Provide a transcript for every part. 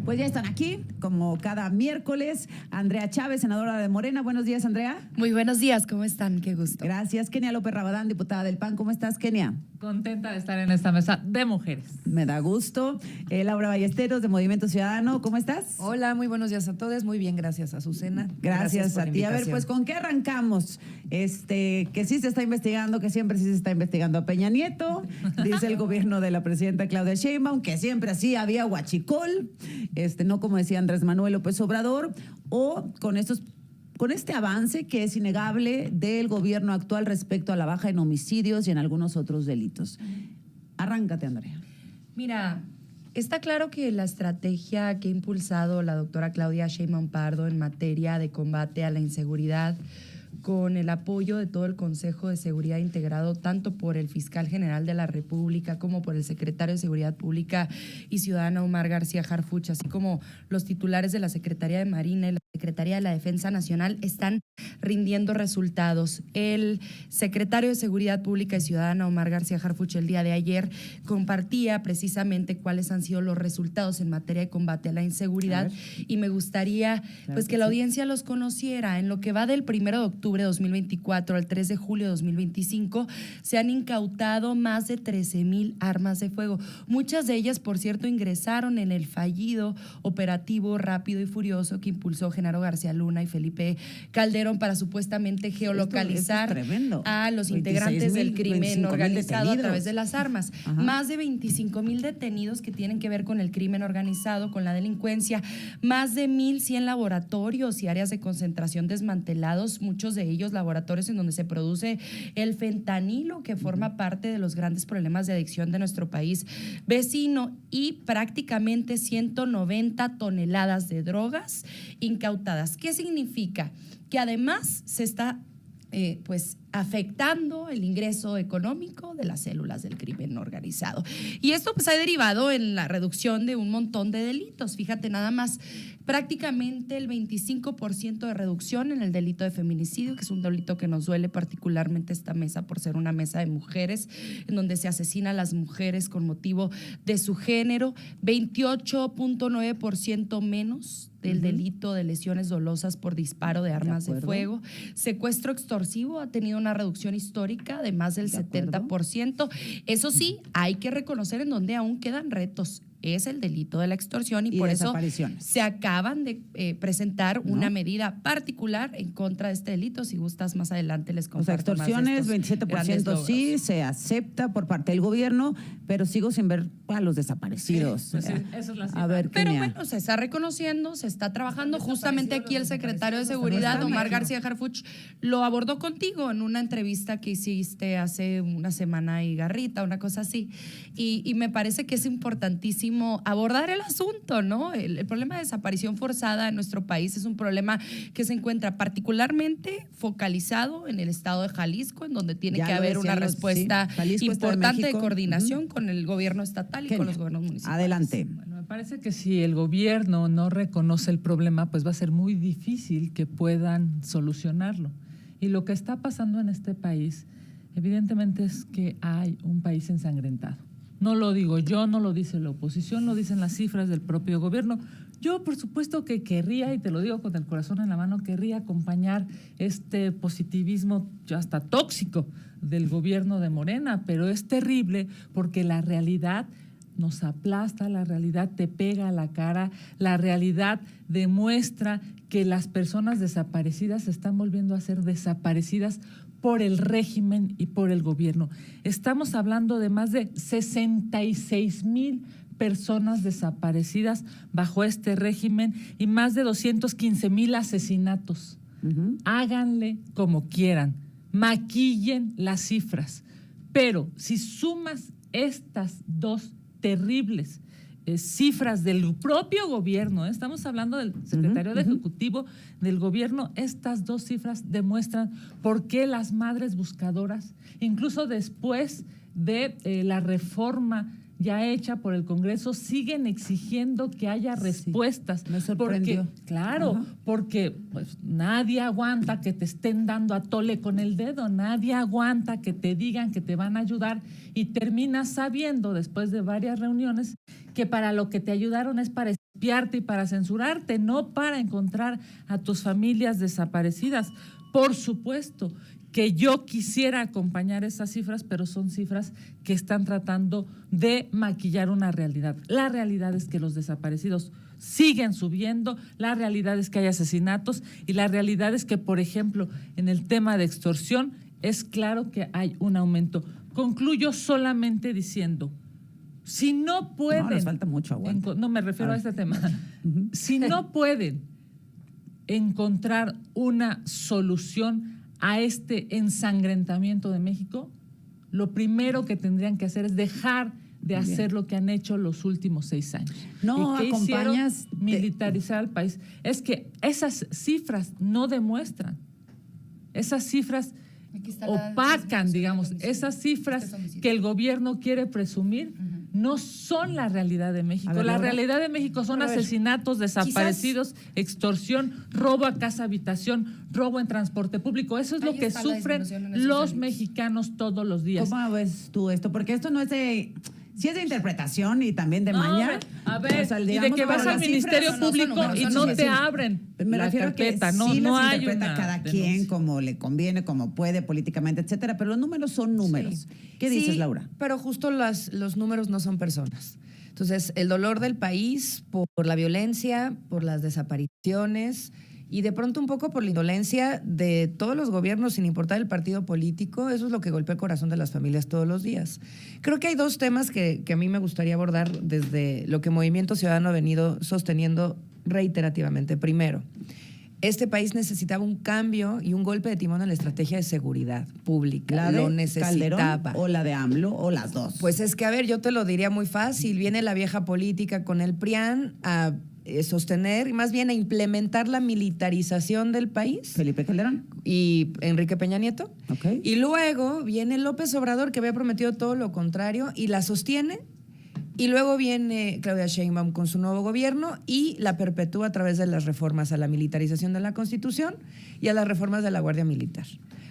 Pues ya están aquí, como cada miércoles, Andrea Chávez, senadora de Morena. Buenos días, Andrea. Muy buenos días, ¿cómo están? Qué gusto. Gracias. Kenia López Rabadán, diputada del PAN. ¿Cómo estás, Kenia? Contenta de estar en esta mesa de mujeres. Me da gusto. Laura Ballesteros, de Movimiento Ciudadano. ¿Cómo estás? Hola, muy buenos días a todos. Muy bien, gracias, Azucena. Gracias por a la ti. A ver, invitación. pues, ¿con qué arrancamos? Que sí se está investigando, que siempre sí se está investigando a Peña Nieto, dice el gobierno de la presidenta Claudia Sheinbaum, que siempre así había huachicol, no como decía Andrés Manuel López Obrador, o con este avance que es innegable del gobierno actual respecto a la baja en homicidios y en algunos otros delitos. Arráncate, Andrea. Mira, está claro que la estrategia que ha impulsado la doctora Claudia Sheinbaum Pardo en materia de combate a la inseguridad, con el apoyo de todo el Consejo de Seguridad integrado tanto por el Fiscal General de la República como por el Secretario de Seguridad Pública y Ciudadana Omar García Harfuch, así como los titulares de la Secretaría de Marina y la Secretaría de la Defensa Nacional, están rindiendo resultados. El Secretario de Seguridad Pública y Ciudadana Omar García Harfuch el día de ayer compartía precisamente cuáles han sido los resultados en materia de combate a la inseguridad y me gustaría que la audiencia los conociera. En lo que va del 1 de octubre de 2024 al 3 de julio de 2025 se han incautado más de 13,000 armas de fuego. Muchas de ellas, por cierto, ingresaron en el fallido operativo Rápido y Furioso que impulsó Genaro García Luna y Felipe Calderón para supuestamente geolocalizar a los integrantes del crimen organizado a través de las armas. Ajá. Más de 25,000 detenidos que tienen que ver con el crimen organizado, con la delincuencia, más de 1,100 laboratorios y áreas de concentración desmantelados, muchos de ellos laboratorios en donde se produce el fentanilo, que forma parte de los grandes problemas de adicción de nuestro país vecino, y prácticamente 190 toneladas de drogas incautadas. ¿Qué significa? Que además se está afectando el ingreso económico de las células del crimen organizado. Y esto ha derivado en la reducción de un montón de delitos. Fíjate nada más, prácticamente el 25% de reducción en el delito de feminicidio, que es un delito que nos duele particularmente esta mesa por ser una mesa de mujeres, en donde se asesina a las mujeres con motivo de su género, 28.9% menos del delito de lesiones dolosas por disparo de armas de fuego. Secuestro extorsivo ha tenido una reducción histórica de más del 70%. Eso sí, hay que reconocer en donde aún quedan retos. Es el delito de la extorsión y por eso se acaban de presentar una medida particular en contra de este delito. Si gustas, más adelante les comparto. O sea, extorsiones, 27% sí, se acepta por parte del gobierno, pero sigo sin ver a los desaparecidos. Sí, pues sí, eso es la cifra. A ver, pero bueno, se está reconociendo, se está trabajando. Justamente aquí el secretario de Seguridad, Omar García Harfuch, lo abordó contigo en una entrevista que hiciste hace una semana y Garrita, una cosa así. Y me parece que es importantísimo abordar el asunto, ¿no? El problema de desaparición forzada en nuestro país es un problema que se encuentra particularmente focalizado en el estado de Jalisco, en donde tiene que haber una respuesta importante de coordinación con el gobierno estatal y con los gobiernos municipales. Adelante. Bueno, me parece que si el gobierno no reconoce el problema, pues va a ser muy difícil que puedan solucionarlo. Y lo que está pasando en este país, evidentemente, es que hay un país ensangrentado. No lo digo yo, no lo dice la oposición, lo dicen las cifras del propio gobierno. Yo, por supuesto que querría, y te lo digo con el corazón en la mano, querría acompañar este positivismo ya hasta tóxico del gobierno de Morena, pero es terrible porque la realidad nos aplasta, la realidad te pega a la cara, la realidad demuestra que las personas desaparecidas se están volviendo a ser desaparecidas por el régimen y por el gobierno. Estamos hablando de más de 66,000 personas desaparecidas bajo este régimen y más de 215,000 asesinatos. Háganle como quieran, maquillen las cifras, pero si sumas estas dos terribles cifras del propio gobierno, estamos hablando del secretario de Ejecutivo del gobierno, estas dos cifras demuestran por qué las madres buscadoras, incluso después de la reforma ya hecha por el Congreso, siguen exigiendo que haya respuestas. Me sorprendió. Porque, claro, porque pues, nadie aguanta que te estén dando a tole con el dedo, nadie aguanta que te digan que te van a ayudar y terminas sabiendo, después de varias reuniones, que para lo que te ayudaron es para espiarte y para censurarte, no para encontrar a tus familias desaparecidas. Por supuesto que yo quisiera acompañar esas cifras, pero son cifras que están tratando de maquillar una realidad. La realidad es que los desaparecidos siguen subiendo, la realidad es que hay asesinatos y la realidad es que, por ejemplo, en el tema de extorsión, es claro que hay un aumento. Concluyo solamente diciendo, si no pueden… No, les falta mucho aguante. No, me refiero a este tema. Si no pueden encontrar una solución a este ensangrentamiento de México, lo primero que tendrían que hacer es dejar de hacer lo que han hecho los últimos 6 años. No, ¿Y qué acompañas hicieron? Militarizar al país. Es que esas cifras no demuestran, esas cifras opacan, digamos, esas cifras que el gobierno quiere presumir no son la realidad de México. Ver, la Laura. realidad de México son asesinatos, desaparecidos, extorsión, robo a casa habitación, robo en transporte público. Eso es lo que sufren los mexicanos todos los días. ¿Cómo ves tú esto? Porque esto no es de… Sí es de interpretación y también de No, maña. a ver, O sea, y de digamos, que vas pero al las Ministerio cifras Público son y números, no son te números. abren Me la refiero carpeta, a que no, sí no las hay interpreta una cada denuncia. quien como le conviene, como puede, políticamente, etcétera, pero los números son números. ¿Qué dices, Sí, Laura? Pero justo los números no son personas. Entonces, el dolor del país por la violencia, por las desapariciones y de pronto un poco por la indolencia de todos los gobiernos, sin importar el partido político, eso es lo que golpea el corazón de las familias todos los días. Creo que hay 2 temas que a mí me gustaría abordar desde lo que Movimiento Ciudadano ha venido sosteniendo reiterativamente. Primero, este país necesitaba un cambio y un golpe de timón en la estrategia de seguridad pública. ¿La de Lo necesitaba. Calderón o la de AMLO o las dos? Pues es que, a ver, yo te lo diría muy fácil. Viene la vieja política con el PRIAN a sostener y más bien a implementar la militarización del país. Felipe Calderón. Y Enrique Peña Nieto. Ok. Y luego viene López Obrador, que había prometido todo lo contrario, y la sostiene. Y luego viene Claudia Sheinbaum con su nuevo gobierno y la perpetúa a través de las reformas a la militarización de la Constitución y a las reformas de la Guardia Militar.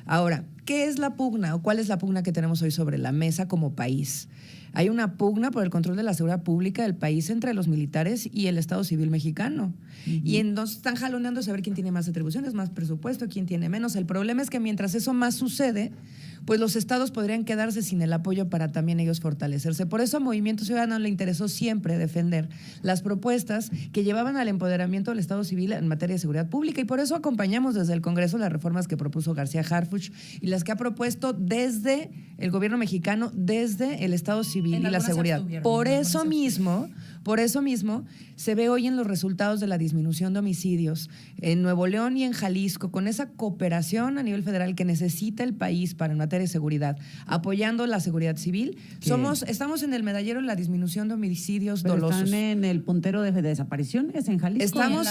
Ahora, ¿qué es la pugna o cuál es la pugna que tenemos hoy sobre la mesa como país? Hay una pugna por el control de la seguridad pública del país entre los militares y el Estado civil mexicano. Y entonces están jaloneando a saber quién tiene más atribuciones, más presupuesto, quién tiene menos. El problema es que mientras eso más sucede, pues los estados podrían quedarse sin el apoyo para también ellos fortalecerse. Por eso a Movimiento Ciudadano le interesó siempre defender las propuestas que llevaban al empoderamiento del Estado civil en materia de seguridad pública, y por eso acompañamos desde el Congreso las reformas que propuso García Harfuch y las que ha propuesto desde el gobierno mexicano, desde el Estado civil y la seguridad. Por eso mismo se ve hoy en los resultados de la disminución de homicidios en Nuevo León y en Jalisco, con esa cooperación a nivel federal que necesita el país para en materia de seguridad, apoyando la seguridad civil. Estamos en el medallero en la disminución de homicidios Pero dolosos. están en el puntero de desapariciones en Jalisco. Estamos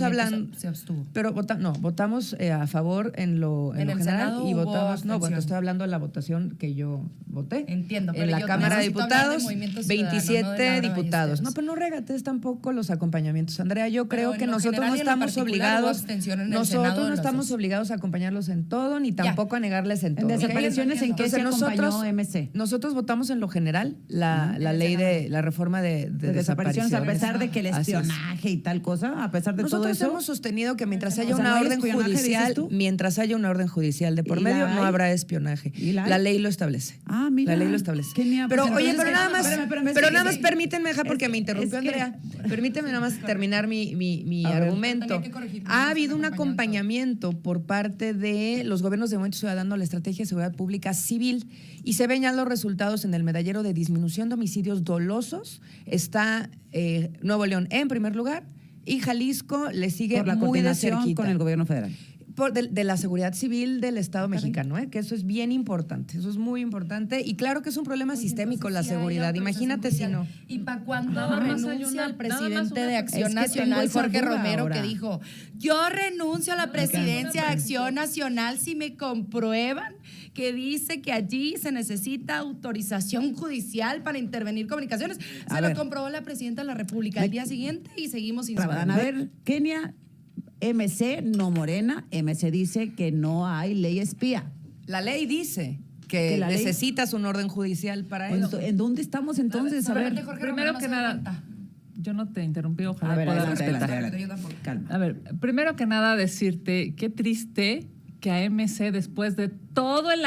hablando, se abstuvo. pero votamos a favor en lo En el general Senado y hubo votamos, no, abstención. estoy hablando de la votación que yo voté. Entiendo, pero en la yo Cámara de necesito hablar de Diputados, Movimiento Ciudadano, 27 no de Laura diputados. Ballesteros. No, pero no regates tampoco los acompañamientos, Andrea. Yo Pero creo en que lo nosotros general no y en lo estamos particular hubo obligados, abstención en el nosotros Senado no de los estamos dos. obligados a acompañarlos en todo, ni tampoco a negarles en En todo. ¿ok? desapariciones, ¿en qué se acompañó MC? Nosotros votamos en lo general la el ley Senado. de la reforma de De desapariciones, a pesar de que el Así es. espionaje y tal cosa, a pesar de todo Nosotros eso. hemos sostenido que mientras haya O sea, una ¿no hay orden espionaje, judicial, dices tú? mientras haya una orden judicial de por ¿Y la medio, no hay? habrá espionaje. ¿Y la hay? La ley lo establece. Ah, mira. La ley lo establece. Genial. Pero Pues oye, entonces, pero nada más, espérame, pero es nada que- más permítanme, dejar porque es- me interrumpió es que- Andrea. Permíteme nada más terminar mi A ver. argumento. Tenía que corregir, no Ha es habido un un acompañamiento por parte de los gobiernos de Movimiento Ciudadano a la estrategia de seguridad pública civil y se ven ya los resultados en el medallero de disminución de homicidios dolosos. Está Nuevo León en primer lugar y Jalisco le sigue por la muy de coordinación cerquita. con el gobierno federal. de la seguridad civil del Estado mexicano, que eso es bien importante, eso es muy importante. Y claro que es un problema sistémico la seguridad. Imagínate si no. ¿Y para cuándo Nada más hay renuncia una- el presidente nada más una- de Acción Es que tengo Nacional, esa Jorge duda Romero, ahora. que dijo, yo renuncio a la presidencia de Acción Nacional si me comprueban que dice que allí se necesita autorización judicial para intervenir comunicaciones? A Se ver. lo comprobó la presidenta de la República al día siguiente y seguimos sin Van a saber. ver, Kenia, MC, no Morena. MC dice que no hay ley espía. La ley dice que Que la ley- necesitas un orden judicial para eso. ¿En dónde estamos entonces? A ver, Primero que nada, yo no te interrumpí, ojalá a ver, pueda adelante, respetar. adelante. Calma. A ver, primero que nada decirte qué triste que a MC, después de todo el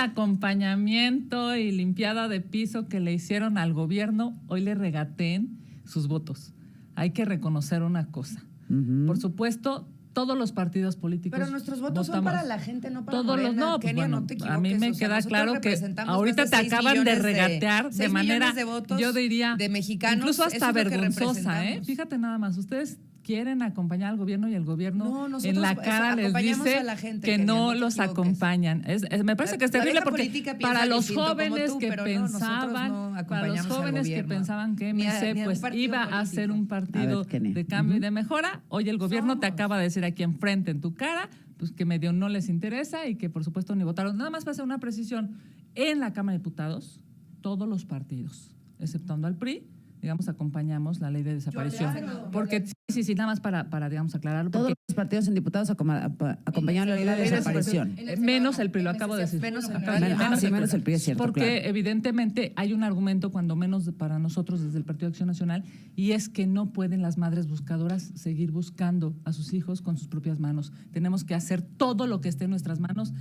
acompañamiento y limpiada de piso que le hicieron al gobierno, hoy le regateen sus votos. Hay que reconocer una cosa. Ujú. Por supuesto, todos los partidos políticos Pero nuestros votos son votamos. para la gente, no para Todos los Morena. no, pues Kenia, bueno, no te a mí equivoques, me o sea, queda nosotros claro que representamos ahorita más te de 6 acaban de millones regatear de 6 manera, millones de votos yo diría, de mexicanos, incluso eso hasta es lo que vergonzosa, representamos. Fíjate nada más, ustedes quieren acompañar al gobierno y el gobierno No, nosotros en la cara les acompañamos dice a la gente, que Kenia, no no te los equivoques. acompañan. Me parece que es La terrible vieja porque política piensa para los distinto como jóvenes tú, que pero no, nosotros pensaban, no para los acompañamos al jóvenes que gobierno. pensaban que Ni a- MC ni a un pues partido iba a político. ser un partido A ver, Kenia. de cambio y de mejora, hoy el gobierno te acaba de decir aquí enfrente en tu cara pues que medio no les interesa y que por supuesto ni votaron. Nada más para hacer una precisión, en la Cámara de Diputados, todos los partidos, exceptuando al PRI, digamos, acompañamos la ley de desaparición. Porque sí, nada más para digamos, aclararlo. Todos Porque los partidos en diputados acompañaron la ley de desaparición. menos el PRI, lo acabo de decir. Menos el Acá- PRI. Menos el PRI, es cierto, Porque claro. evidentemente hay un argumento, cuando menos para nosotros desde el Partido de Acción Nacional, y es que no pueden las madres buscadoras seguir buscando a sus hijos con sus propias manos. Tenemos que hacer todo lo que esté en nuestras manos,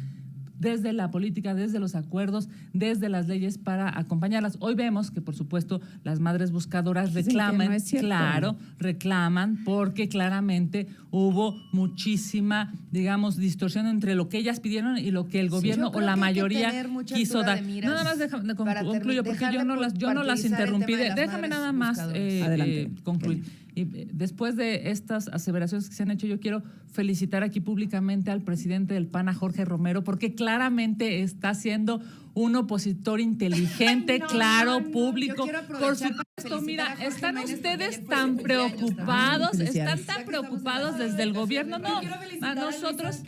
desde la política, desde los acuerdos, desde las leyes para acompañarlas. Hoy vemos que, por supuesto, las madres buscadoras Dicen que reclaman, no es cierto. claro, reclaman porque claramente hubo muchísima, digamos, distorsión entre lo que ellas pidieron y lo que el gobierno Yo o creo la que hay que mayoría tener mucha quiso altura dar. de miras Nada más déjame para concluyo porque dejar yo de no las partidizar el interrumpí. tema de las Déjame madres nada más buscadoras. Adelante, concluir. Y después de estas aseveraciones que se han hecho, yo quiero felicitar aquí públicamente al presidente del PAN, a Jorge Romero, porque claramente está siendo un opositor inteligente, público. Yo quiero Por aprovechar para supuesto, felicitar mira, a Jorge están Méndez, porque ustedes ayer fue tan su cumpleaños preocupados, también. están Felicidades. tan preocupados desde el gobierno. No, a nosotros,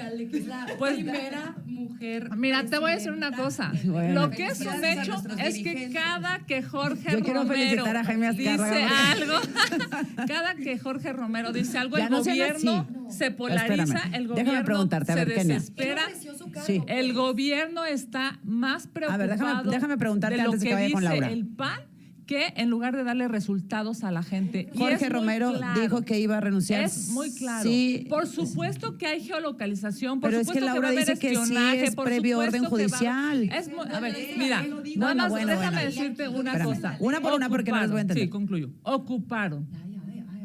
pues, primera mujer. mira, te voy a decir una cosa. Bueno. Lo que es un Felicidades a hecho nuestros es que dirigentes. cada que Jorge Yo quiero Romero felicitar a Jaime dice Azcárraga. algo, cada que Jorge Romero dice algo, Ya el no sean gobierno así. se polariza, Espérame, el déjame gobierno preguntarte, a se ver, Kenia. desespera. Sí. El gobierno está más preocupado déjame preguntarte de lo antes de que que vaya con dice Laura. el PAN que en lugar de darle resultados a la gente. Y Jorge es muy Romero claro. dijo que iba a renunciar. Es muy claro. Sí, por supuesto que hay geolocalización, por Pero es supuesto que Laura va a haber dice que sí espionaje, es por previo supuesto orden que va a haber- judicial. a ver, mira, nada más Bueno, déjame bueno. decirte una Espérame, cosa. una por una porque no las voy a entender. Sí, concluyo. Ocuparon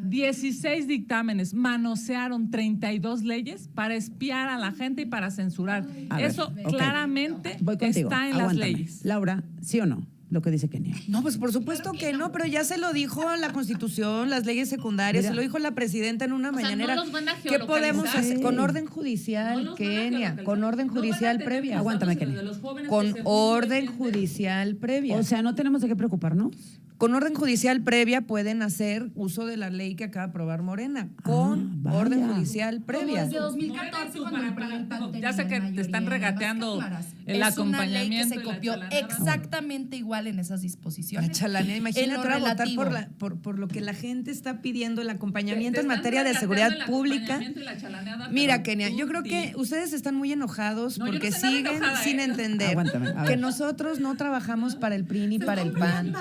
16 dictámenes, manosearon 32 leyes para espiar a la gente y para censurar. A ver, Eso ok. claramente Voy contigo. está en las Aguántame. leyes. Laura, ¿sí o no? Lo que dice Kenia. No, pues por supuesto que no, pero ya se lo dijo la Constitución, las leyes secundarias, Mira. se lo dijo la presidenta en una sea, mañanera. no los van a ¿Qué podemos geolocalizar. hacer? Sí. Con orden judicial, No los van a Kenia, geolocalizar. con orden No van a judicial tener previa. Aguántame, desde Kenia. los jóvenes que Con se orden juzguen. judicial previa. O sea, no tenemos de qué preocuparnos. Con orden judicial previa pueden hacer uso de la ley que acaba de aprobar Morena. Con vaya. orden judicial previa. Desde 2014, cuando el PAN Ya sé que tenía te están mayoría en regateando ambas cámaras. el Es una ley que acompañamiento se y la copió chalanada. exactamente igual en esas disposiciones. La chalanea, En imagínate lo ahora votar relativo. por lo que la gente está pidiendo, el acompañamiento Te en están materia de regateando seguridad el pública. acompañamiento y la chalaneada, Mira, pero Kenia, tú, yo creo que sí. ustedes están muy enojados No, yo no porque estoy nada siguen enojada, sin ¿eh? entender Aguántame, a ver. que nosotros no trabajamos para el PRI ni para el PAN.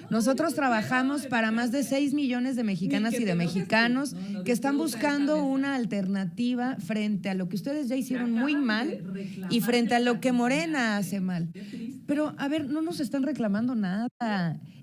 Nosotros trabajamos para más de 6 millones de mexicanas y de mexicanos que están buscando una alternativa frente a lo que ustedes ya hicieron muy mal y frente a lo que Morena hace mal. Pero, a ver, no nos están reclamando nada.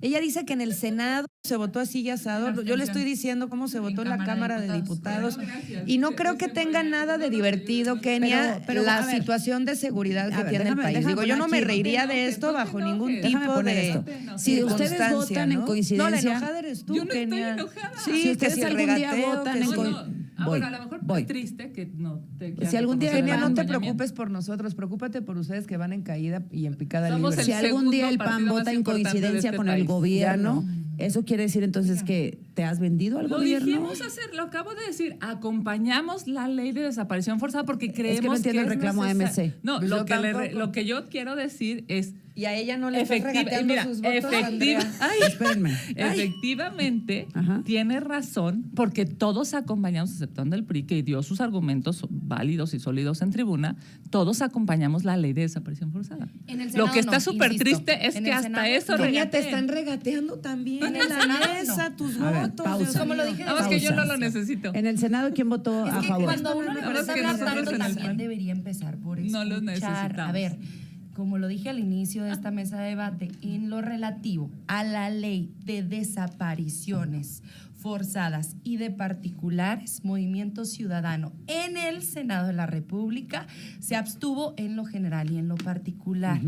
Ella dice que en el Senado se votó así y asado. Yo le estoy diciendo cómo se votó en la Cámara de Diputados. Y no creo que tenga nada de divertido, Kenia, Pero, a la ver. situación de seguridad A que ver, tiene déjame- el país. déjame Digo, yo no me poner aquí- reiría de esto bajo ningún Déjame tipo poner de esto. Si ustedes circunstancia, votan en ¿no? coincidencia- No, la enojada eres tú, Yo no estoy Kenia. enojada. Sí, Si que ustedes si el algún día regateo, votan que en si- co- Bueno, a lo mejor es triste que no te quieran Si algún día reconocer Eugenia, el no te acompañamiento. preocupes por nosotros, preocúpate por ustedes que van en caída y en picada Somos libre. Si algún día el segundo PAN partido vota más en importante de coincidencia este con país. el gobierno, Ya ¿eso quiere decir entonces que te has vendido al Lo gobierno? dijimos hacer, lo acabo de decir, acompañamos la ley de desaparición forzada porque creemos no entiendo el es reclamo a necesario. MC. No, Pues yo tampoco. lo que yo quiero decir es Y a ella no le estás regateando mira, sus votos, Andrea. Espérenme. efectivamente, Ajá. tiene razón, porque todos acompañamos, exceptuando el PRI, que dio sus argumentos válidos y sólidos en tribuna, todos acompañamos la ley de desaparición forzada. En el Lo Senado que está no, súper insisto. triste es En que el hasta Senado eso no. Ella te regatean. están regateando también En el en la Senado mesa no. tus A ver, votos. pausa. Dios Como lo mío. dije Nada más que yo no Pausa. lo necesito. En el Senado, ¿quién votó Es a que favor? cuando uno Nada más empieza a que hablar nosotros tanto, en el también PAN. debería empezar por No lo escuchar. necesitamos. A ver, como lo dije al inicio de esta mesa de debate, en lo relativo a la ley de desapariciones forzadas y de particulares, Movimiento Ciudadano en el Senado de la República se abstuvo en lo general y en lo particular,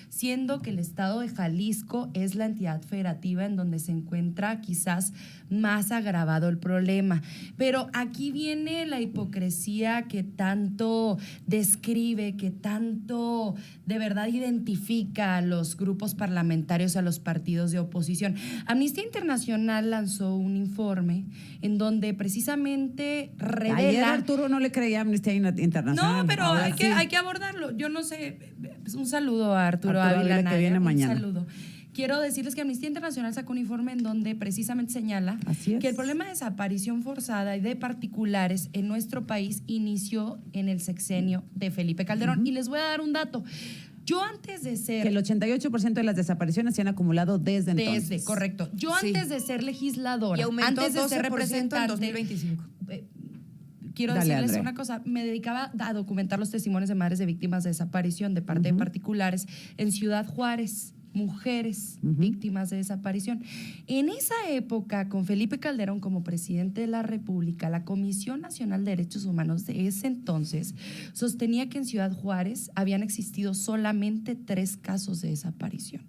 siendo que el estado de Jalisco es la entidad federativa en donde se encuentra quizás más agravado el problema. Pero aquí viene la hipocresía que tanto describe, que tanto de verdad identifica a los grupos parlamentarios, a los partidos de oposición. Amnistía Internacional lanzó un informe en donde precisamente revela... Ayer Arturo no le creía a Amnistía Internacional. No, pero Ahora hay sí. que abordarlo. Yo no sé. Un saludo a Arturo Arturo Ávila Ávila, que Naya, viene mañana. Un saludo. Quiero decirles que Amnistía Internacional sacó un informe en donde precisamente señala Así es. que el problema de desaparición forzada y de particulares en nuestro país inició en el sexenio de Felipe Calderón. Y les voy a dar un dato. Yo antes de ser... Que el 88% de las desapariciones se han acumulado desde entonces. correcto. Yo Sí. antes de ser legisladora, Y aumentó antes de ser 12% en representante... 2025. Quiero Dale, decirles Andrea. una cosa, me dedicaba a documentar los testimonios de madres de víctimas de desaparición de parte de particulares en Ciudad Juárez, mujeres víctimas de desaparición. En esa época, con Felipe Calderón como presidente de la República, la Comisión Nacional de Derechos Humanos de ese entonces sostenía que en Ciudad Juárez habían existido solamente 3 casos de desaparición.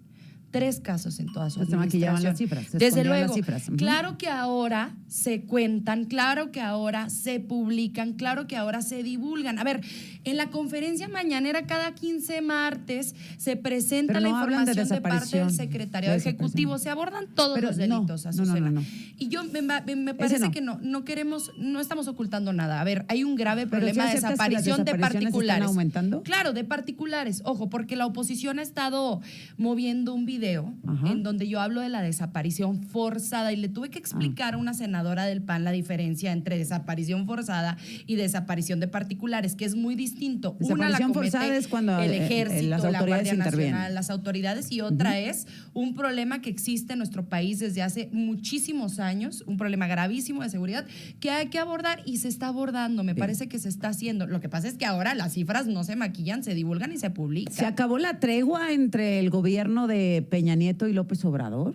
3 casos en toda su Se maquillaban las administración. cifras, se Desde escondían luego, las cifras. Ujú. claro que ahora se cuentan, claro que ahora se publican, claro que ahora se divulgan. A ver, en la conferencia mañanera cada 15 martes se presenta Pero la no hablan de información de parte desaparición, del secretario de ejecutivo, desaparición. se abordan todos Pero los no, delitos, no, Azucena. no. Y yo me parece no. que no queremos, no estamos ocultando nada. A ver, hay un grave Pero problema ¿sí de aceptas que las desaparición de desapariciones están particulares. aumentando? Claro, de particulares. Ojo, porque la oposición ha estado moviendo un video Ajá. en donde yo hablo de la desaparición forzada y le tuve que explicar a una senadora del PAN la diferencia entre desaparición forzada y desaparición de particulares, que es muy distinto. Una la Desaparición comete forzada es cuando, el ejército, las la autoridades Guardia intervienen. Nacional, las autoridades, y otra es un problema que existe en nuestro país desde hace muchísimos años, un problema gravísimo de seguridad que hay que abordar y se está abordando. Me parece que se está haciendo. Lo que pasa es que ahora las cifras no se maquillan, se divulgan y se publican. ¿Se acabó la tregua entre el gobierno de Peña Nieto y López Obrador?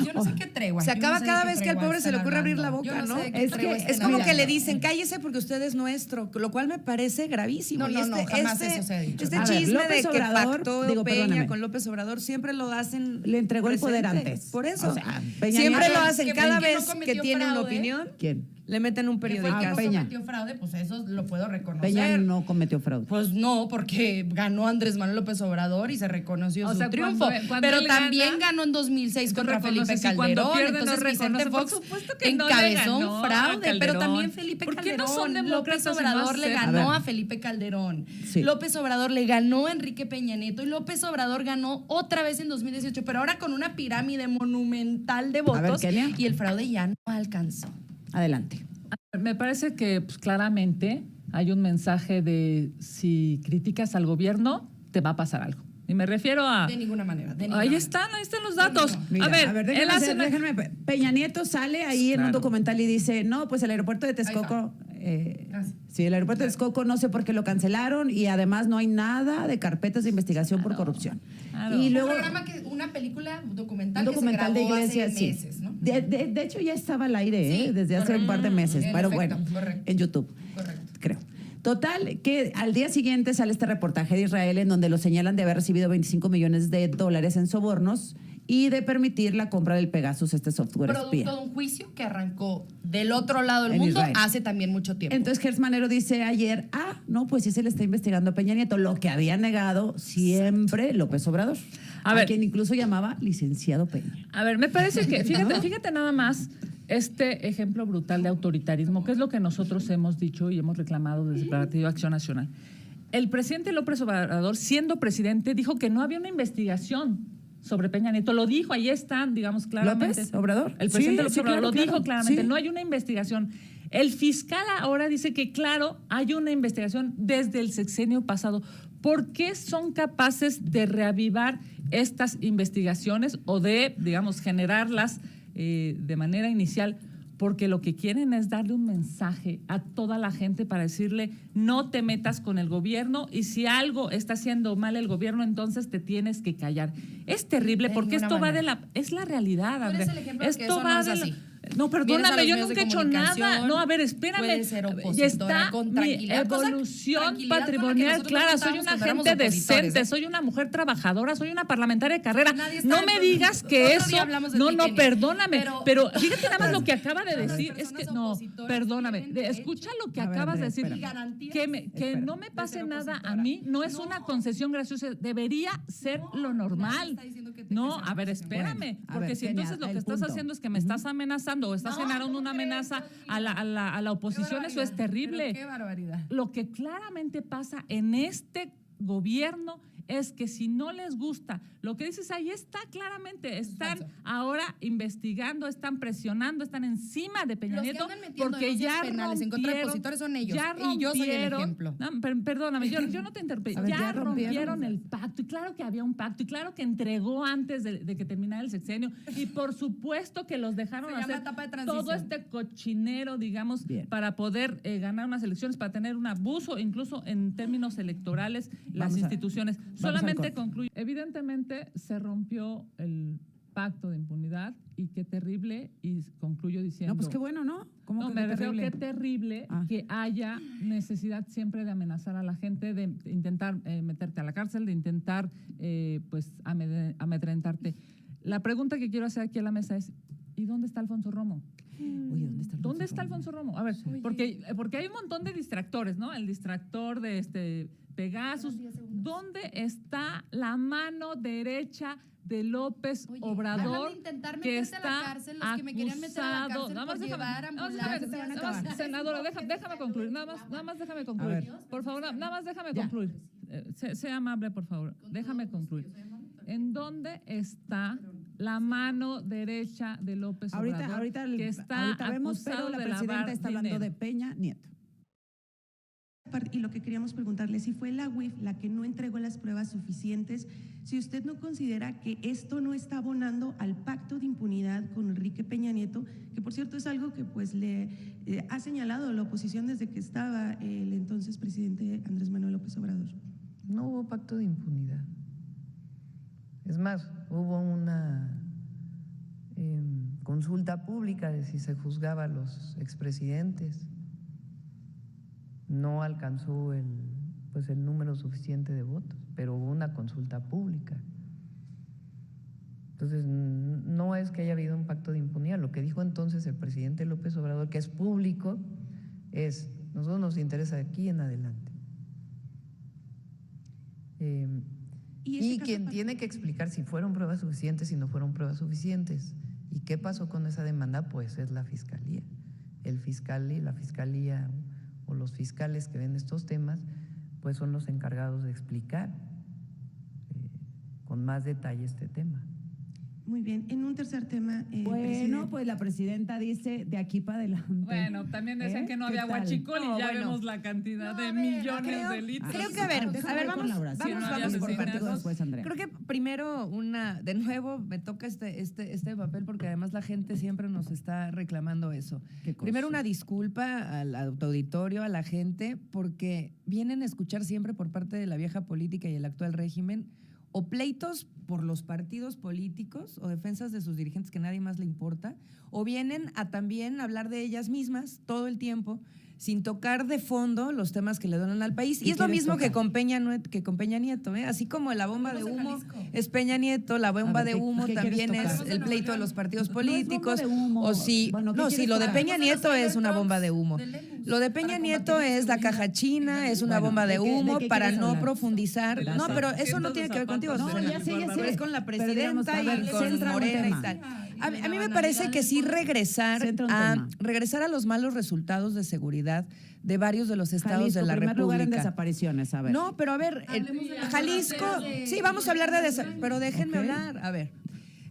Yo no sé qué tregua. Se yo no acaba sé cada de qué vez que al tregua pobre se le están ocurre abrir la hablando. boca, Yo ¿no? sé de qué Es que tregua es están Es como que le hablando. dicen, cállese porque usted es nuestro, lo cual me parece gravísimo. No, Y no, no, jamás eso se ha dicho. Este A ver, chisme López de que Obrador, pactó digo, Peña perdóname. con López Obrador siempre lo hacen. Le entregó el poder presente. antes. Por eso. O sea, Peña siempre Nieto- lo hacen. Que Cada Peña no vez que cometió tiene una fraude. opinión, ¿Quién? le meten un Que periodicazo. no Peña. cometió fraude, pues eso lo puedo reconocer. Peña no cometió fraude. Pues no, porque ganó Andrés Manuel López Obrador y se reconoció O su sea, triunfo. cuando pero él también gana, ganó en 2006 contra reconoce, Felipe si cuando Calderón. pierde, no Entonces Vicente reconoce. Por Fox supuesto que no le encabezó ganó un a fraude, pero Calderón. también Felipe ¿Por qué no Calderón. son López demócratas y no Obrador le aceptan? ganó A ver. a Felipe Calderón. Sí. López Obrador le ganó a Enrique Peña Nieto y López Obrador ganó otra vez en 2018, pero ahora con una pirámide monumental de ver, votos Kenia. y el fraude ya no alcanzó. Adelante. Me parece que pues, claramente hay un mensaje de si criticas al gobierno, te va a pasar algo. Y me refiero a... De ninguna manera. De ninguna Ahí manera. están los datos. Mira, a ver, déjenme él hace hacer- una- déjenme- Peña Nieto sale ahí en un Claro. documental y dice, no, pues el aeropuerto de Ahí Texcoco, Gracias. sí, el aeropuerto de Texcoco no sé por qué lo cancelaron y además no hay nada de carpetas de investigación por corrupción. Claro. Y luego Una película documental, un documental que de se grabó iglesia, hace sí. meses, ¿no? De hecho ya estaba al aire, Sí, desde hace un par de meses, en pero efecto, bueno, correcto. en YouTube, Correcto. creo. Total, que al día siguiente sale este reportaje de Israel en donde lo señalan de haber recibido $25 millones en sobornos y de permitir la compra del Pegasus, este software espía. Producto de un juicio que arrancó del otro lado del En mundo Israel. hace también mucho tiempo. Entonces Gertz Manero dice ayer, no, pues sí se le está investigando a Peña Nieto, lo que había negado siempre López Obrador, A a ver. quien incluso llamaba licenciado Peña. A ver, me parece que, fíjate nada más este ejemplo brutal de autoritarismo, que es lo que nosotros hemos dicho y hemos reclamado desde el Partido Acción Nacional. El presidente López Obrador, siendo presidente, dijo que no había una investigación sobre Peña Nieto. Lo dijo, ahí están, digamos claramente. ¿López Obrador? El presidente Sí, López sí, Obrador claro, lo dijo claro. claramente, Sí. no hay una investigación. El fiscal ahora dice que, claro, hay una investigación desde el sexenio pasado. ¿Por qué son capaces de reavivar estas investigaciones o de, digamos, generarlas de manera inicial? Porque lo que quieren es darle un mensaje a toda la gente para decirle, no te metas con el gobierno y si algo está haciendo mal el gobierno, entonces te tienes que callar. Es terrible De porque ninguna esto va manera. de la... Es la realidad, Tú eres Andrea. el ejemplo de que Esto eso va no es de la- así. No, Vienes a perdóname, los yo medios de nunca he hecho nada. comunicación, No, a ver, espérame. puedes ser Ya opositora está con mi tranquilidad, cosa- evolución tranquilidad con la que patrimonial nosotros clara. Soy estábamos una cuando éramos gente opositores, decente, ¿eh? soy una mujer trabajadora, soy una parlamentaria de carrera. Nadie está No en me tu- digas que Otro eso... día hablamos de No, ti, no, Kenia. perdóname. Pero fíjate nada más lo que acaba de Pero las decir. Es que personas no, opositoras perdóname. tienen derecho. Escucha lo que A ver, acabas de Andrea, decir. espérame. Garantías. Que Espera. no me pase ser nada a opositora. mí no es No. una concesión graciosa. Debería ser lo nadie normal. está diciendo que te No, que sea a ver, oposición. espérame. Bueno, a Porque ver, si Kenia, entonces lo el que estás punto. haciendo es que me estás amenazando o estás No, generando ¿cómo una crees, amenaza Dios mío? a la oposición, eso es terrible. Pero qué barbaridad. Lo que claramente pasa en este gobierno es que si no les gusta lo que dices, ahí está claramente, están falso. ahora investigando, están presionando, están encima de Peña Los que Nieto andan metiendo porque denuncias ya penales en contra de rompieron- opositores son ellos, ya y yo soy el rompieron- ejemplo. No, perdóname, yo no te interpreto. A ver, Ya ya rompieron. rompieron el pacto y claro que había un pacto y claro que entregó antes de que terminara el sexenio y por supuesto que los dejaron Se llama hacer etapa de transición. todo este cochinero, digamos, Bien. para poder ganar unas elecciones, para tener un abuso, incluso en términos electorales, las Vamos a- instituciones. al Solamente corte. concluyo. Evidentemente se rompió el pacto de impunidad y qué terrible, y concluyo diciendo... No, pues qué bueno, ¿no? ¿Cómo No, que me qué refiero terrible? que terrible Ah. que haya necesidad siempre de amenazar a la gente, de intentar meterte a la cárcel, de intentar pues amedrentarte. La pregunta que quiero hacer aquí a la mesa es, ¿y dónde está Alfonso Romo? Oye, ¿dónde está Alfonso Romo? A ver, porque hay un montón de distractores, ¿no? El distractor de Pegasus. ¿Dónde está la mano derecha de López Oye, Obrador dejan de intentar que meterte a la está cárcel los que me querían meter a la acusado? cárcel Nada más por déjame- llevar nada más ambulancias, déjame- se van a nada más, acabar. senadora, déjame concluir, nada más déjame concluir. ver. Por favor, nada más déjame Ya. concluir. Sea amable, por favor. Déjame concluir. ¿En dónde está la mano derecha de López Obrador Ahorita que está ahorita vemos, pero acusado la de presidenta lavar está hablando dinero? de Peña Nieto. Y lo que queríamos preguntarle, si fue la UIF la que no entregó las pruebas suficientes, si usted no considera que esto no está abonando al pacto de impunidad con Enrique Peña Nieto, que por cierto es algo que pues le ha señalado la oposición desde que estaba el entonces presidente Andrés Manuel López Obrador. No hubo pacto de impunidad. Es más, hubo una consulta pública de si se juzgaba a los expresidentes. No alcanzó el número suficiente de votos, pero hubo una consulta pública. Entonces, no es que haya habido un pacto de impunidad. Lo que dijo entonces el presidente López Obrador, que es público, es: nosotros nos interesa de aquí en adelante. Y quien tiene que explicar si fueron pruebas suficientes, si no fueron pruebas suficientes. ¿Y qué pasó con esa demanda? Pues es la fiscalía. El fiscal y la fiscalía o los fiscales que ven estos temas, pues son los encargados de explicar con más detalle este tema. Muy bien, en un tercer tema… Bueno, presidente. pues la presidenta dice de aquí para adelante. Bueno, también decían que no ¿Qué había tal? huachicol No, y ya bueno. vemos la cantidad No, de a ver, millones creo- de litros. creo que, a ver, Déjame vamos, con Laura. vamos, Sí, no había vamos por asesinatos. partes. Después, Andrea. Creo que primero de nuevo me toca este papel porque además la gente siempre nos está reclamando eso. ¿Qué cosa? Primero una disculpa al auditorio, a la gente, porque vienen a escuchar siempre por parte de la vieja política y el actual régimen o pleitos por los partidos políticos o defensas de sus dirigentes que nadie más le importa, o vienen a también hablar de ellas mismas todo el tiempo, sin tocar de fondo los temas que le duelen al país. Y es lo quieres mismo tocar? que con Peña Nieto, ¿eh? Así como la bomba de humo es Peña Nieto, la bomba de humo ¿qué también quieres es tocar? el pleito de los partidos políticos. No es bomba de humo. O si, Bueno, ¿qué no, si quieres lo de tocar? Peña Nieto es una bomba de humo. Lo de Peña Nieto es la caja china, es una Bueno, bomba de ¿de qué humo para quieres no hablar? profundizar. No, pero eso no tiene que ver contigo. No, ya sé, ya sé. Es con la Pero digamos, presidenta a ver, y con centra un Morena tema. y tal. A mí me parece que sí regresar Centra un tema. a los malos resultados de seguridad de varios de los estados Jalisco, de la primer lugar en República. desapariciones, a ver. No, pero a ver, Jalisco, sí, vamos a hablar pero déjenme Ok. hablar. A ver,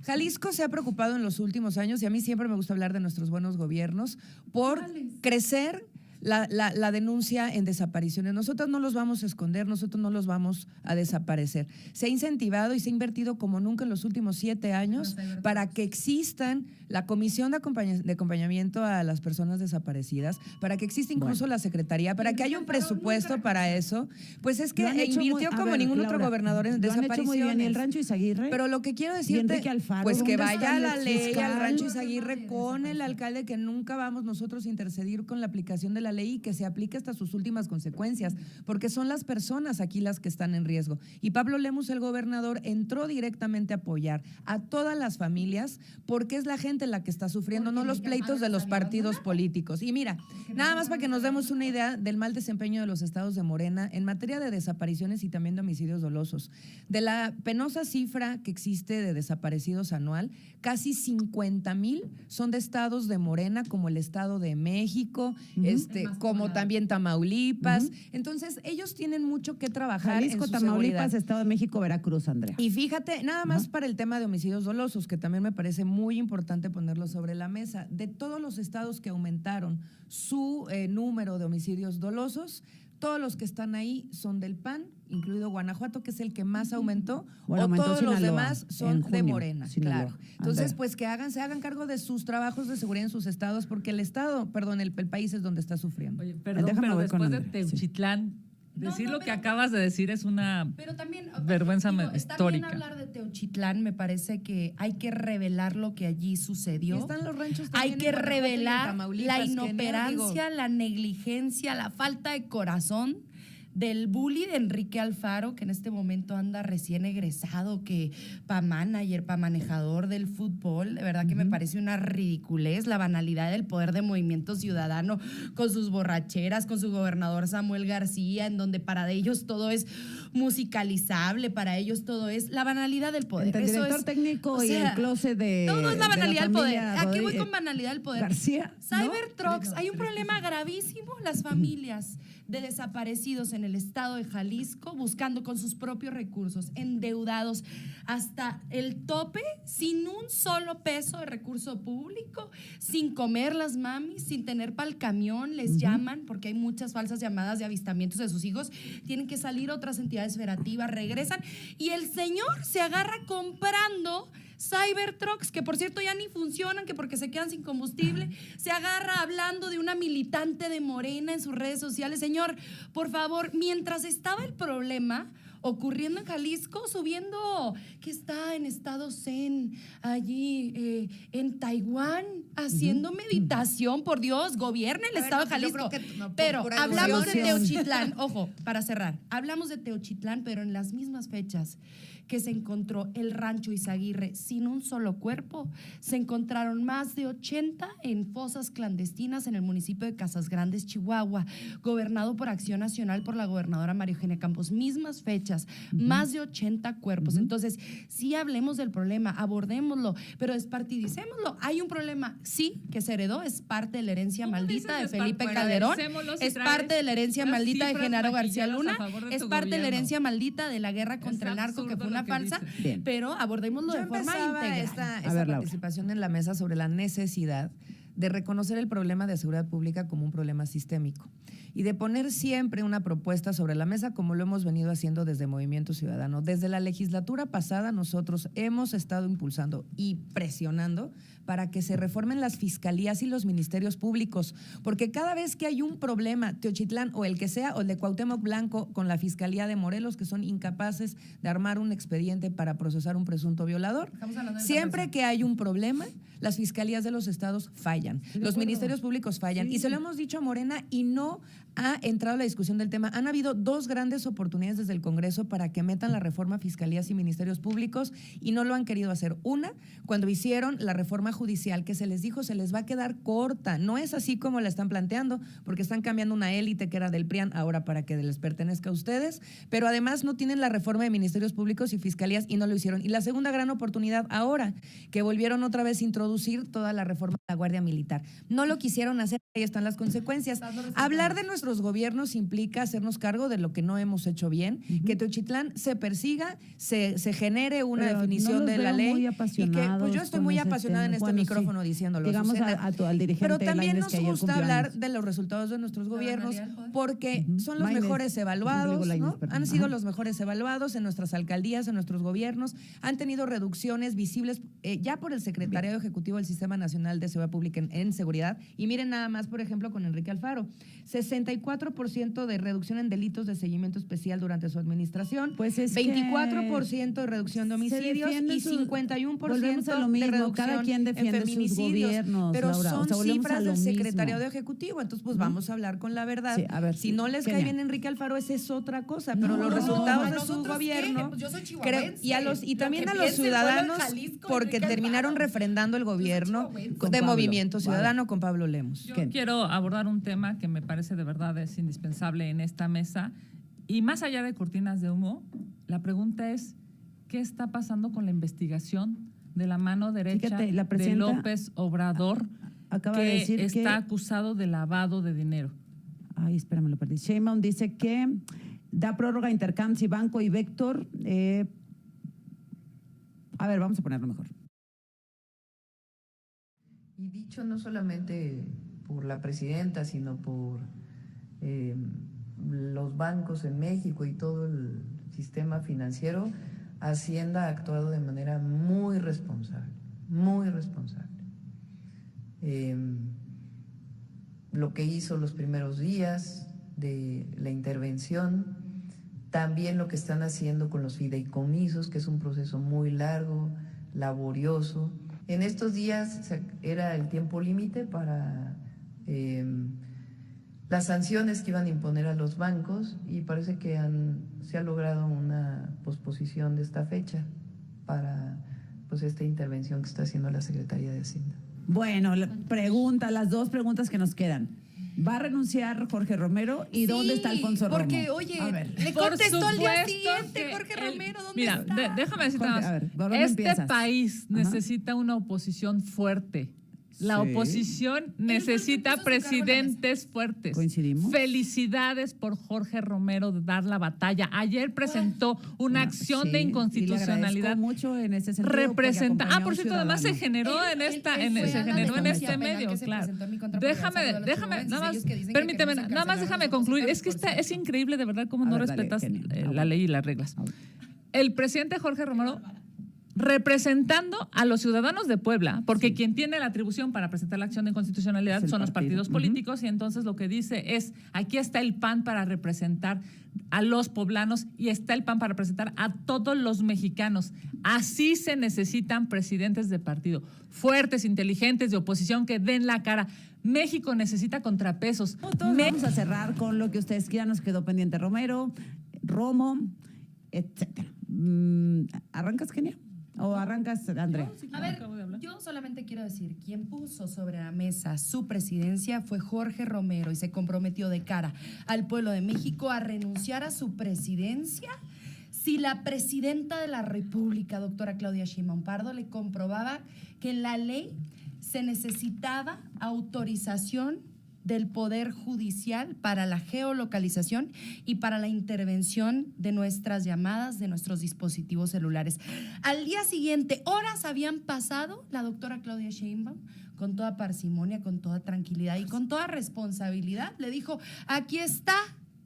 Jalisco se ha preocupado en los últimos años, y a mí siempre me gusta hablar de nuestros buenos gobiernos, por crecer la denuncia en desapariciones. Nosotros no los vamos a esconder, nosotros no los vamos a desaparecer. Se ha incentivado y se ha invertido como nunca en los últimos 7 años para que existan la comisión de acompañamiento a las personas desaparecidas, para que exista incluso la secretaría, para que haya un presupuesto para eso. Pues es que Lo han hecho invirtió muy- a como ver, ningún otro Laura, gobernador en lo han desapariciones. hecho muy bien. ¿Y el Rancho Izaguirre? Pero lo que quiero decirte, Enrique Alfaro, pues que ¿dónde vaya está la el ley fiscal? al Rancho Izaguirre con el alcalde, que nunca vamos nosotros a intercedir con la aplicación de la ley y que se aplique hasta sus últimas consecuencias, porque son las personas aquí las que están en riesgo. Y Pablo Lemus, el gobernador, entró directamente a apoyar a todas las familias, porque es la gente la que está sufriendo, no los pleitos de los partidos políticos. Y mira, nada más para que nos demos una idea del mal desempeño de los estados de Morena en materia de desapariciones y también de homicidios dolosos. De la penosa cifra que existe de desaparecidos anual, casi 50,000 son de estados de Morena, como el Estado de México, como también Tamaulipas. Entonces, ellos tienen mucho que trabajar Jalisco, en su Tamaulipas, seguridad. Estado de México, Veracruz, Andrea. Y fíjate, nada más para el tema de homicidios dolosos, que también me parece muy importante ponerlo sobre la mesa. De todos los estados que aumentaron su número de homicidios dolosos, todos los que están ahí son del PAN, incluido Guanajuato, que es el que más aumentó, Bueno, o aumentó todos los Sinaloa demás en son de junio, Morena, Sinaloa. claro. Entonces, Andrea. pues que se hagan cargo de sus trabajos de seguridad en sus estados, porque el país es donde está sufriendo. Oye, perdón, Déjame pero voy con después de Andrea, sí. Teuchitlán, decir No, lo que pero- acabas de decir es una Pero también vergüenza está histórica. bien hablar de Teuchitlán, me parece que hay que revelar lo que allí Y sucedió. están los ranchos Hay también que en Guanajuato y en revelar Tamaulipas, la que inoperancia, la negligencia, la falta de corazón del bully de Enrique Alfaro, que en este momento anda recién egresado, que pa' manager, pa' manejador del fútbol. De verdad que me parece una ridiculez la banalidad del poder de Movimiento Ciudadano con sus borracheras, con su gobernador Samuel García, en donde para ellos todo es musicalizable, para ellos todo es la banalidad del poder. Entre el Eso director es- técnico o y sea, el closet de todo es la de banalidad del poder. familia ¿A qué voy Rodríguez con banalidad del poder? García, ¿no? Cybertrucks, hay un problema gravísimo. Las familias de desaparecidos en el estado de Jalisco buscando con sus propios recursos, endeudados hasta el tope, sin un solo peso de recurso público, sin comer las mamis, sin tener para el camión, les llaman, porque hay muchas falsas llamadas de avistamientos de sus hijos, tienen que salir otras entidades federativas, regresan, y el señor se agarra comprando Cybertrucks, que por cierto ya ni funcionan, que porque se quedan sin combustible, se agarra hablando de una militante de Morena en sus redes sociales. Señor, por favor, mientras estaba el problema ocurriendo en Jalisco, subiendo que está en estado zen, allí en Taiwán, haciendo meditación, por Dios, gobierna el estado de Jalisco. Pero hablamos de Teuchitlán, ojo, para cerrar, hablamos de Teuchitlán, pero en las mismas fechas que se encontró el Rancho Izaguirre sin un solo cuerpo, se encontraron más de 80 en fosas clandestinas en el municipio de Casas Grandes, Chihuahua, gobernado por Acción Nacional por la gobernadora María Eugenia Campos. Mismas fechas, más de 80 cuerpos. Entonces, sí hablemos del problema, abordémoslo, pero despartidicémoslo. Hay un problema, sí, que se heredó, es parte de la herencia maldita de Felipe Calderón, es parte de la herencia maldita de Genaro García Luna, es parte de la herencia maldita de la guerra contra el narco, que fue una falsa, Bien. pero abordémoslo Yo de forma empezaba integral. esta A ver, Laura. participación en la mesa sobre la necesidad de reconocer el problema de seguridad pública como un problema sistémico. y de poner siempre una propuesta sobre la mesa, como lo hemos venido haciendo desde Movimiento Ciudadano. Desde la legislatura pasada nosotros hemos estado impulsando y presionando para que se reformen las fiscalías y los ministerios públicos, porque cada vez que hay un problema, Teochitlán o el que sea, o el de Cuauhtémoc Blanco con la Fiscalía de Morelos, que son incapaces de armar un expediente para procesar un presunto violador, siempre que hay un problema, las fiscalías de los estados fallan, los ministerios públicos fallan, y se lo hemos dicho a Morena y no ha entrado a la discusión del tema. Han habido 2 grandes oportunidades desde el Congreso para que metan la reforma a fiscalías y ministerios públicos y no lo han querido hacer. Una, cuando hicieron la reforma judicial, que se les dijo se les va a quedar corta. No es así como la están planteando, porque están cambiando una élite que era del PRIAN ahora para que les pertenezca a ustedes, pero además no tienen la reforma de ministerios públicos y fiscalías y no lo hicieron. Y la segunda gran oportunidad ahora, que volvieron otra vez a introducir toda la reforma de la Guardia Militar. No lo quisieron hacer, ahí están las consecuencias. Hablar de nuestros gobiernos implica hacernos cargo de lo que no hemos hecho bien, que Teochitlán se persiga, se genere una definición de la ley. Y que, pues yo estoy muy apasionada en este micrófono diciéndolo. Digamos al dirigente. Pero también Lainez, nos que gusta hablar de los resultados de nuestros gobiernos porque son los mejores evaluados, ¿no? Han sido los mejores evaluados en nuestras alcaldías, en nuestros gobiernos, han tenido reducciones visibles ya por el Secretariado Ejecutivo del Sistema Nacional de Seguridad Pública en Seguridad. Y miren nada más, por ejemplo, con Enrique Alfaro, 64% de reducción en delitos de seguimiento especial durante su administración, pues es 24% de reducción de homicidios y 51% a lo mismo, de reducción cada quien defiende en feminicidios. sus gobiernos, pero Laura, son o sea, cifras del mismo. Secretariado Ejecutivo, entonces pues vamos a hablar con la verdad. Sí, a ver, si no les cae bien Enrique Alfaro, esa es otra cosa, pero los resultados de su gobierno, pues yo soy y también a los ciudadanos, porque terminaron refrendando el gobierno de Movimiento Ciudadano con Pablo Lemos. Yo quiero abordar un tema que me parece de verdad es indispensable en esta mesa, y más allá de cortinas de humo, la pregunta es, ¿qué está pasando con la investigación de la mano derecha de López Obrador, acaba que de decir está acusado de lavado de dinero? Ay, espérame, lo perdí. Sheinbaum dice que da prórroga a Intercams y Banco y Vector. A ver, vamos a ponerlo mejor. Y dicho no solamente por la presidenta, sino por los bancos en México y todo el sistema financiero, Hacienda ha actuado de manera muy responsable, muy responsable. Lo que hizo los primeros días de la intervención, también lo que están haciendo con los fideicomisos, que es un proceso muy largo, laborioso. En estos días era el tiempo límite para las sanciones que iban a imponer a los bancos y parece que se ha logrado una posposición de esta fecha para pues esta intervención que está haciendo la Secretaría de Hacienda. Bueno, las 2 preguntas que nos quedan. ¿Va a renunciar Jorge Romero? ¿Y dónde está Alfonso Romo? Porque, oye, le contestó al día siguiente Jorge Romero, ¿dónde está? Déjame decirte Jorge, más. a ver, ¿por dónde empiezas? País necesita una oposición fuerte. La oposición necesita presidentes fuertes. ¿Coincidimos? Felicidades por Jorge Romero de dar la batalla. Ayer presentó una acción de inconstitucionalidad. Mucho en ese sentido. Representa. Por cierto, además se generó en este medio, claro. Déjame, nada más, permíteme, nada más déjame concluir. Es que es increíble de verdad cómo no respetas la ley y las reglas. El presidente Jorge Romero, representando a los ciudadanos de Puebla, porque quien tiene la atribución para presentar la acción de inconstitucionalidad son los partidos políticos, y entonces lo que dice es, aquí está el PAN para representar a los poblanos y está el PAN para representar a todos los mexicanos. Así se necesitan presidentes de partido, fuertes, inteligentes, de oposición, que den la cara. México necesita contrapesos. Vamos a cerrar con lo que ustedes quieran. Nos quedó pendiente Romero, Romo, etcétera. ¿Arrancas, Kenia? ¿O arrancas, Andrea? A ver, yo solamente quiero decir, quien puso sobre la mesa su presidencia fue Jorge Romero y se comprometió de cara al pueblo de México a renunciar a su presidencia si la presidenta de la República, doctora Claudia Sheinbaum Pardo, le comprobaba que en la ley se necesitaba autorización del Poder Judicial para la geolocalización y para la intervención de nuestras llamadas, de nuestros dispositivos celulares. Al día siguiente, horas habían pasado, la doctora Claudia Sheinbaum con toda parsimonia, con toda tranquilidad y con toda responsabilidad, le dijo, aquí está,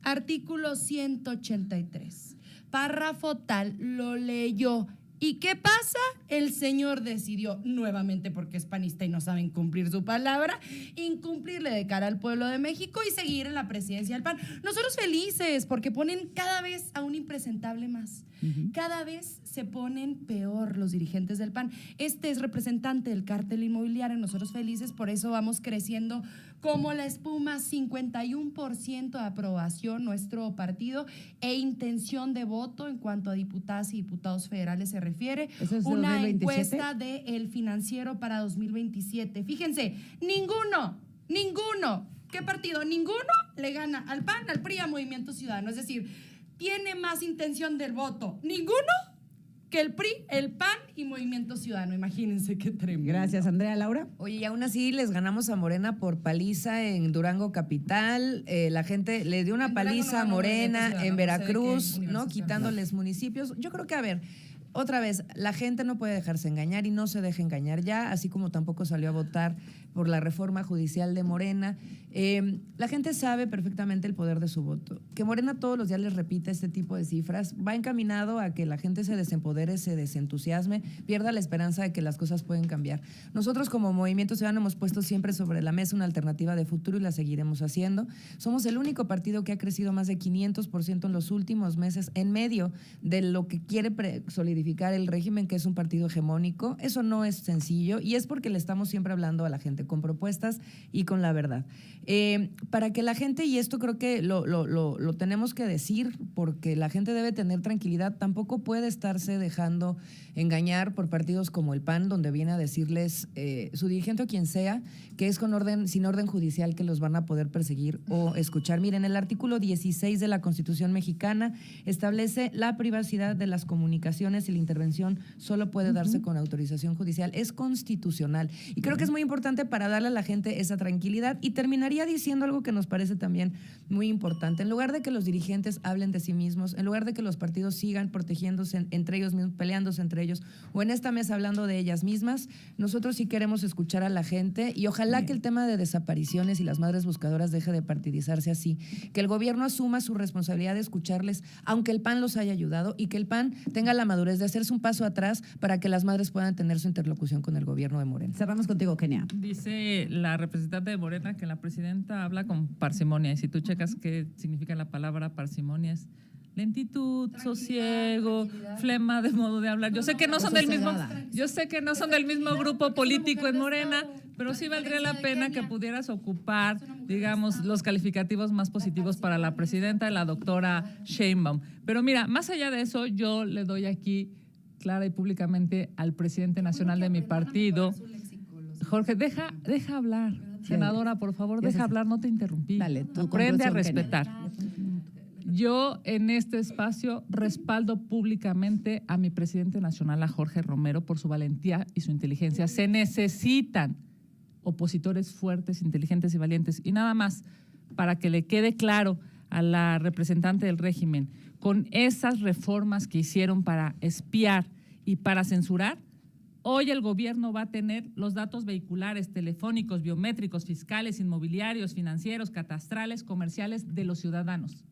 artículo 183, párrafo tal, lo leyó. ¿Y qué pasa? El señor decidió, nuevamente porque es panista y no saben cumplir su palabra, incumplirle de cara al pueblo de México y seguir en la presidencia del PAN. Nosotros felices porque ponen cada vez a un impresentable más. Cada vez se ponen peor los dirigentes del PAN. Este es representante del cártel inmobiliario, nosotros felices, por eso vamos creciendo como la espuma, 51% de aprobación nuestro partido e intención de voto en cuanto a diputadas y diputados federales se refiere. ¿Eso es una 2027? Encuesta de El Financiero para 2027. Fíjense, ninguno, ¿qué partido? Ninguno le gana al PAN, al PRI, a Movimiento Ciudadano. Es decir, tiene más intención del voto ninguno que el PRI, el PAN y Movimiento Ciudadano. Imagínense qué tremendo. Gracias, Andrea. Laura. Oye, y aún así les ganamos a Morena por paliza en Durango capital. La gente le dio una En Durango paliza no a ganó Morena, Movimiento Ciudadano, en no sé de Veracruz, qué ¿no? universo Quitándoles municipios. Yo creo que, a ver, otra vez, la gente no puede dejarse engañar y no se deje engañar ya, así como tampoco salió a votar por la reforma judicial de Morena. La gente sabe perfectamente el poder de su voto. Que Morena todos los días les repita este tipo de cifras va encaminado a que la gente se desempodere, se desentusiasme, pierda la esperanza de que las cosas pueden cambiar. Nosotros como Movimiento Ciudadano hemos puesto siempre sobre la mesa una alternativa de futuro y la seguiremos haciendo. Somos el único partido que ha crecido más de 500% en los últimos meses en medio de lo que quiere solidificar el régimen, que es un partido hegemónico. Eso no es sencillo y es porque le estamos siempre hablando a la gente con propuestas y con la verdad. Para que la gente, y esto creo que lo tenemos que decir porque la gente debe tener tranquilidad, tampoco puede estarse dejando engañar por partidos como el PAN, donde viene a decirles su dirigente o quien sea, que es sin orden judicial que los van a poder perseguir o escuchar. Miren, el artículo 16 de la Constitución mexicana establece la privacidad de las comunicaciones y la intervención solo puede darse con autorización judicial. Es constitucional. Y creo que es muy importante para darle a la gente esa tranquilidad. Y terminaría diciendo algo que nos parece también muy importante. En lugar de que los dirigentes hablen de sí mismos, en lugar de que los partidos sigan protegiéndose entre ellos mismos, peleándose entre ellos, o en esta mesa hablando de ellas mismas, nosotros sí queremos escuchar a la gente y ojalá que el tema de desapariciones y las madres buscadoras deje de partidizarse así, que el gobierno asuma su responsabilidad de escucharles, aunque el PAN los haya ayudado, y que el PAN tenga la madurez de hacerse un paso atrás para que las madres puedan tener su interlocución con el gobierno de Morena. Cerramos contigo, Kenia. Dice la representante de Morena que la presidenta habla con parsimonia, y si tú checas qué significa la palabra parsimonia, es lentitud, sosiego, flema de modo de hablar. Yo sé que no son del mismo grupo político en Morena, pero sí valdría la pena que pudieras ocupar, digamos, los calificativos más positivos para la presidenta, la doctora Sheinbaum. Pero mira, más allá de eso, yo le doy aquí clara y públicamente al presidente nacional de mi partido. Jorge, deja hablar. Senadora, por favor, deja hablar, no te interrumpí. Dale, tu aprende a conclusión, respetar. Yo en este espacio respaldo públicamente a mi presidente nacional, a Jorge Romero, por su valentía y su inteligencia. Se necesitan opositores fuertes, inteligentes y valientes. Y nada más, para que le quede claro a la representante del régimen, con esas reformas que hicieron para espiar y para censurar, hoy el gobierno va a tener los datos vehiculares, telefónicos, biométricos, fiscales, inmobiliarios, financieros, catastrales, comerciales de los ciudadanos.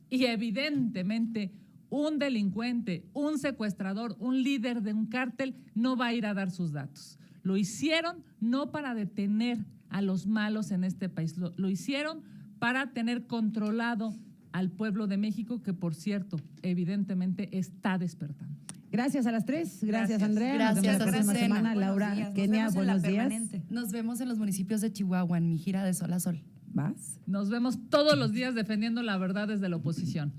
Y evidentemente un delincuente, un secuestrador, un líder de un cártel no va a ir a dar sus datos. Lo hicieron no para detener a los malos en este país, lo hicieron para tener controlado al pueblo de México, que por cierto, evidentemente está despertando. Gracias a las tres. Gracias, Andrea. Gracias, Nos vemos la próxima Azucena. semana. Laura, Kenia, buenos días. Nos vemos en los municipios de Chihuahua en mi gira de Sol a Sol. ¿Vas? Nos vemos todos los días defendiendo la verdad desde la oposición.